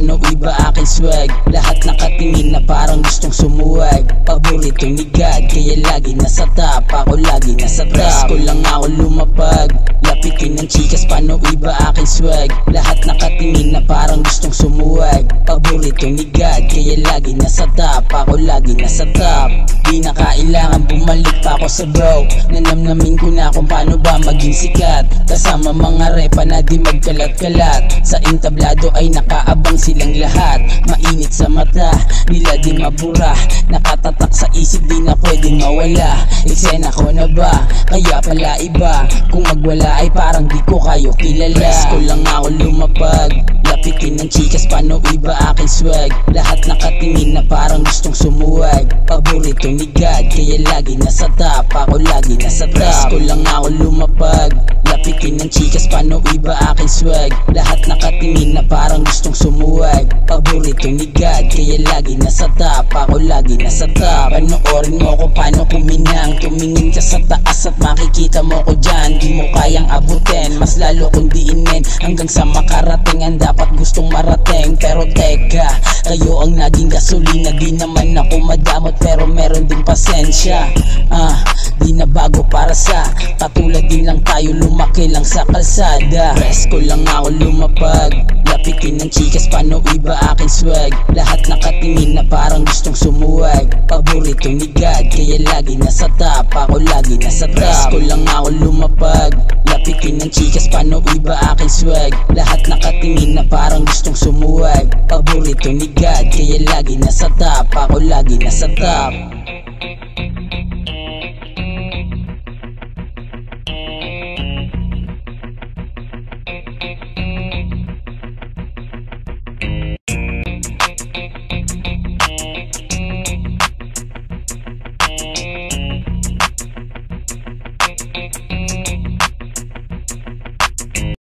paano iba aking swag. Lahat nakatingin na parang gustong sumuwag. Paborito ni God, kaya lagi nasa top. Ako lagi nasa top. Press ko lang ako lumapag. Lapitin ng chikas, paano iba aking swag. Lahat nakatingin na parang gustong sumuwag. Paborito ni God, kaya lagi nasa top. Ako lagi nasa top. Di na kailangan bumalik pa ako sa bro. Nanamnamin ko na kung paano ba maging sikat. Kasama mga repa na di magkalat-kalat. Sa entablado ay nakaabang silang lahat. Mainit sa mata, nila di mabura. Nakatatak sa isip, di na pwedeng mawala. Eksena ko na ba? Kaya pala iba. Kung magwala ay parang di ko kayo kilala. Press ko lang ako lumapag. Lapitin ng chikas, paano iba aking swag. Lahat nakatingin na parang gustong sumuwag. Paborito ni God, kaya lagi nasa top. Ako lagi nasa top. Press ko lang ako lumapag. Lapitin ng chikas, paano iba aking swag. Lahat nakatingin na parang gustong sumuwag. Paborito ni God, kaya lagi nasa top. Ako lagi nasa top. Panoorin mo ko paano kuminang. Tumingin ka sa taas at makikita mo ko dyan. Di mo kayang abutin, mas lalo kung diinin. Hanggang sa makarating ang dapat gustong marating. Pero teka, kayo ang naging gasolina. Di naman ako madamot pero meron din pasensya. Di na bago para sa katulad din lang tayo, lumaki lang sa kalsada. Press ko lang ako lumapag. Lapitin ng chikas, paano iba aking swag. Lahat nakatingin na parang gustong sumuwag. Paborito ni God, kaya lagi nasa top. Ako lagi nasa top. Press ko lang ako lumapag. Lapitin ng chikas, paano iba aking swag. Lahat nakatingin na parang gustong sumuwag. Paborito ni God, kaya lagi nasa top. Ako lagi nasa top.